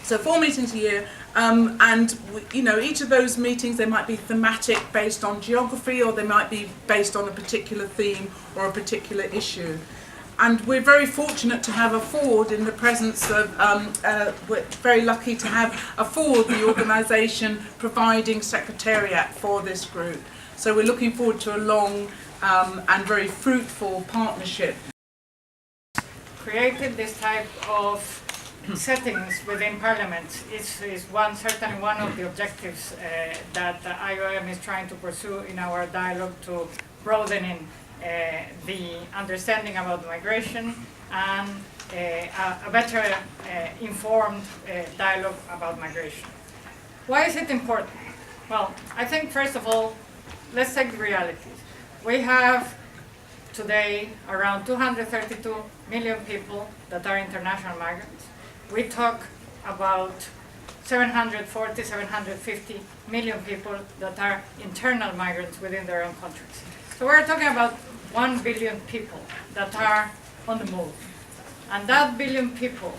So 4 meetings a year, you know, each of those meetings, they might be thematic based on geography, or they might be based on a particular theme or a particular issue. And we're very fortunate to have a Ford in the presence of, we're very lucky to have a Ford, the organisation providing secretariat for this group. So we're looking forward to a long and very fruitful partnership. Created this type of settings within Parliament is certainly one of the objectives that the IOM is trying to pursue in our dialogue to broadening the understanding about migration and a better informed dialogue about migration. Why is it important? Well, I think first of all, let's take the realities. We have today around 232 million people that are international migrants. We talk about 740, 750 million people that are internal migrants within their own countries. So we're talking about 1 billion people that are on the move. And that billion people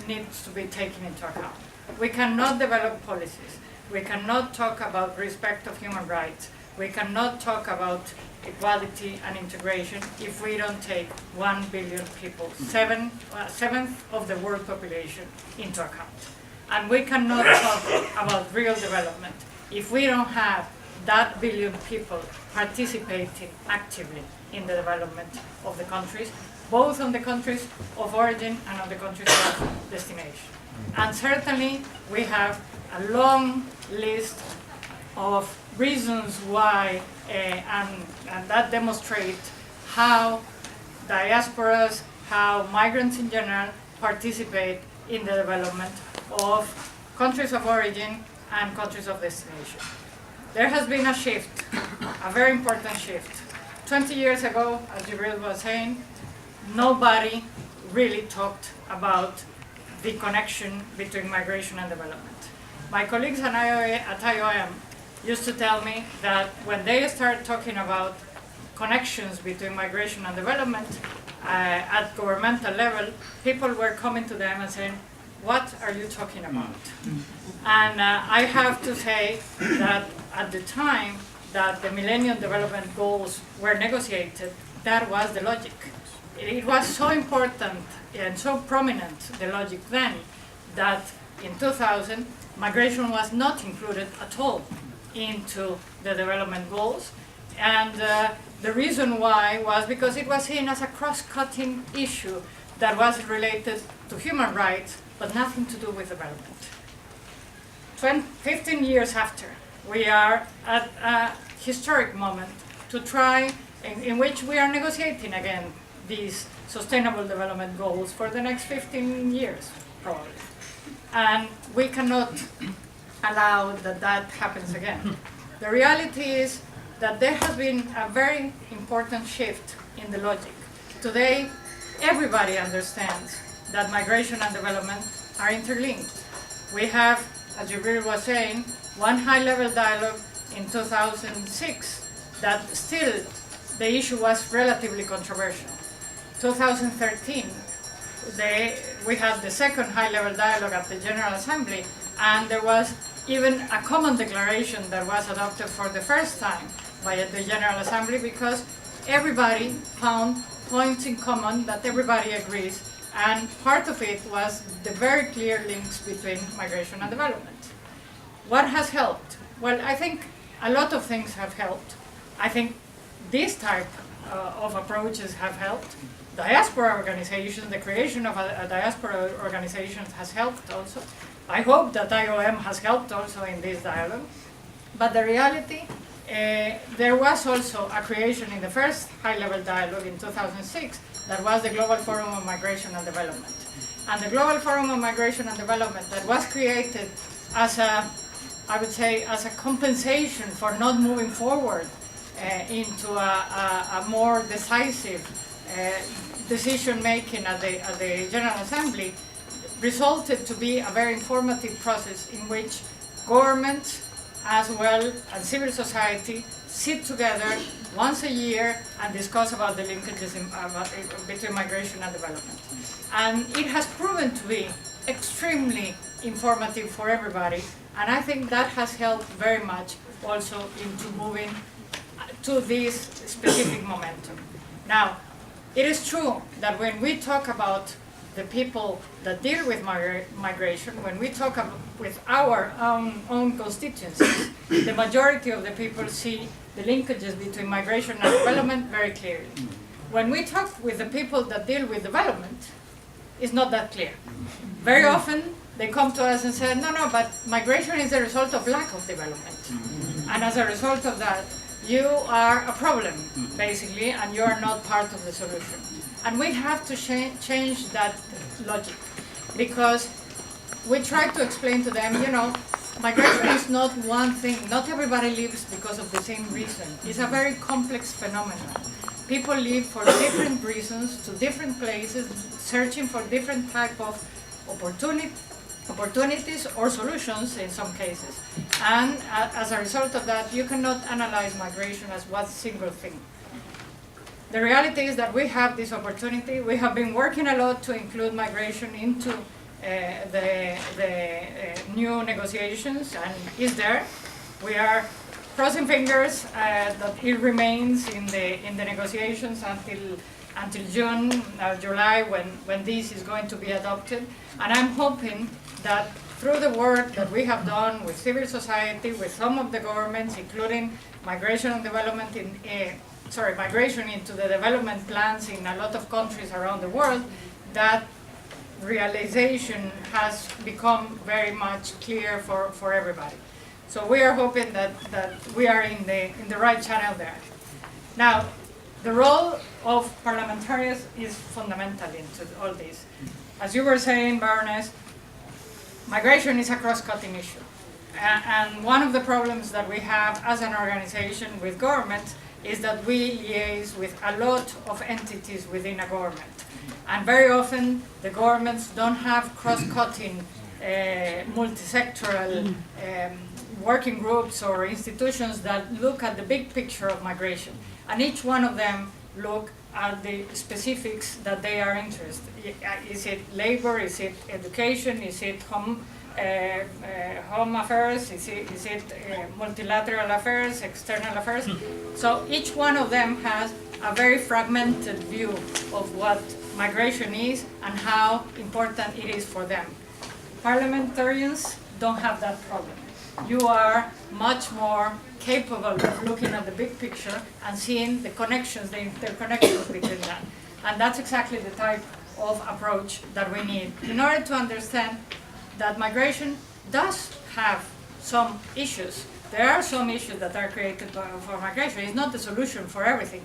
needs to be taken into account. We cannot develop policies. We cannot talk about respect of human rights. We cannot talk about equality and integration if we don't take 1 billion people, seventh of the world population, into account. And we cannot talk about real development if we don't have that billion people participating actively in the development of the countries, both on the countries of origin and on the countries of destination. And certainly we have a long list of reasons why, and that demonstrates how diasporas, how migrants in general participate in the development of countries of origin and countries of destination. There has been a shift, a very important shift. 20 years ago, as Jibril was saying, nobody really talked about the connection between migration and development. My colleagues at IOM used to tell me that when they started talking about connections between migration and development at governmental level, people were coming to them and saying, "What are you talking about?" And I have to say that at the time that the Millennium Development Goals were negotiated, that was the logic. It was so important and so prominent, the logic then, that in 2000, migration was not included at all into the development goals. And the reason why was because it was seen as a cross-cutting issue that was related to human rights, but nothing to do with development. 15 years after, we are at a historic moment to try, in which we are negotiating again these sustainable development goals for the next 15 years, probably. And we cannot allow that happens again. The reality is that there has been a very important shift in the logic. Today, everybody understands that migration and development are interlinked. We have, as Jibril was saying, one high-level dialogue in 2006 that still the issue was relatively controversial. 2013, we had the second high-level dialogue at the General Assembly, and there was even a common declaration that was adopted for the first time by the General Assembly, because everybody found points in common that everybody agrees, and part of it was the very clear links between migration and development. What has helped? Well, I think a lot of things have helped. I think this type of approaches have helped. Diaspora organizations, the creation of a diaspora organization has helped also. I hope that IOM has helped also in this dialogue. But the reality, there was also a creation in the first high-level dialogue in 2006 that was the Global Forum on Migration and Development. And the Global Forum on Migration and Development that was created as a, I would say, as a compensation for not moving forward into a more decisive decision-making at the General Assembly, resulted to be a very informative process in which governments as well as civil society sit together once a year and discuss about the linkages between migration and development. And it has proven to be extremely informative for everybody. And I think that has helped very much also into moving to this specific momentum. Now, it is true that when we talk about the people that deal with migration, when we talk with our own constituencies, the majority of the people see the linkages between migration and development very clearly. When we talk with the people that deal with development, it's not that clear. Very often they come to us and say, no, but migration is the result of lack of development. And as a result of that, you are a problem, basically, and you are not part of the solution. And we have to change that logic, because we try to explain to them, migration is not one thing. Not everybody lives because of the same reason. It's a very complex phenomenon. People live for different reasons, to different places, searching for different type of opportunities or solutions in some cases. And as a result of that, you cannot analyze migration as one single thing. The reality is that we have this opportunity. We have been working a lot to include migration into the new negotiations, and is there. We are crossing fingers that it remains in the negotiations until June or July when this is going to be adopted. And I'm hoping that through the work that we have done with civil society, with some of the governments, including migration and development migration into the development plans in a lot of countries around the world, that realization has become very much clear for everybody. So we are hoping that we are in the right channel there. Now, the role of parliamentarians is fundamental into all this. As you were saying, Baroness, migration is a cross-cutting issue. And one of the problems that we have as an organization with government is that we liaise with a lot of entities within a government. And very often the governments don't have cross-cutting, multi-sectoral working groups or institutions that look at the big picture of migration. And each one of them look at the specifics that they are interested in. Is it labor? Is it education? Is it home affairs? Is it multilateral affairs, external affairs? So each one of them has a very fragmented view of what migration is and how important it is for them. Parliamentarians don't have that problem. You are much more capable of looking at the big picture and seeing the connections, the interconnections between that. And that's exactly the type of approach that we need in order to understand that migration does have some issues. There are some issues that are created for migration. It's not the solution for everything.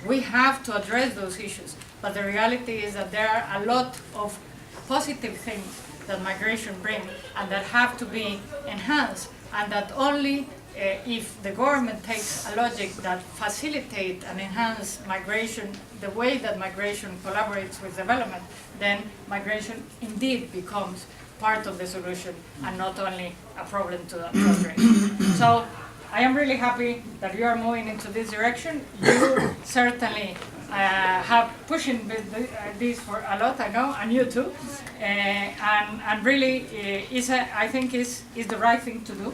We have to address those issues. But the reality is that there are a lot of positive things that migration brings and that have to be enhanced, and that only if the government takes a logic that facilitates and enhances migration, the way that migration collaborates with development, then migration indeed becomes part of the solution and not only a problem to address. So I am really happy that you are moving into this direction. You certainly have pushing this for a lot, I know, and you too. And really, I think is the right thing to do.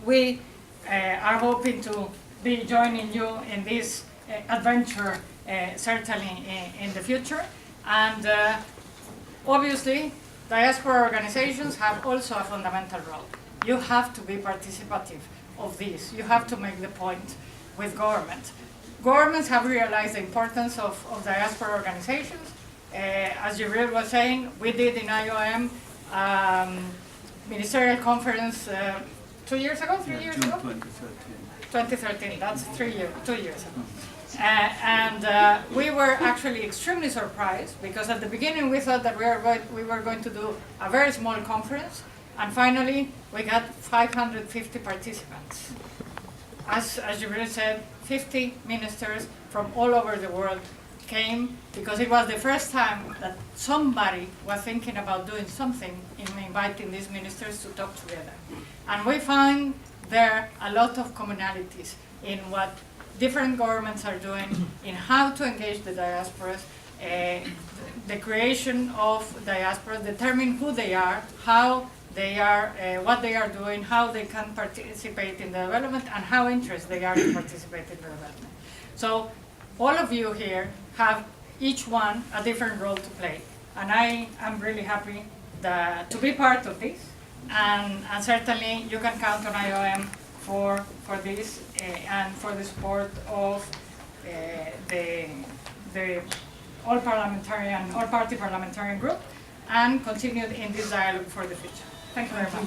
We are hoping to be joining you in this adventure, certainly in the future. And obviously, diaspora organizations have also a fundamental role. You have to be participative of this. You have to make the point with government. Governments have realized the importance of diaspora organizations. As Jibril was saying, we did in IOM ministerial conference 2 years ago, 3 years ago? 2013, that's 2 years ago. And we were actually extremely surprised, because at the beginning we thought that we were going to do a very small conference, and finally we got 550 participants. As Jibril said, 50 ministers from all over the world came, because it was the first time that somebody was thinking about doing something in inviting these ministers to talk together. And we find there a lot of commonalities in what different governments are doing, in how to engage the diasporas, the creation of diasporas, determine who they are, how they are, what they are doing, how they can participate in the development, and how interested they are to participate in the development. So all of you here have each one a different role to play, and I am really happy to be part of this, and certainly you can count on IOM for this and for the support of the all-party parliamentarian group, and continue in this dialogue for the future. Thank you very much.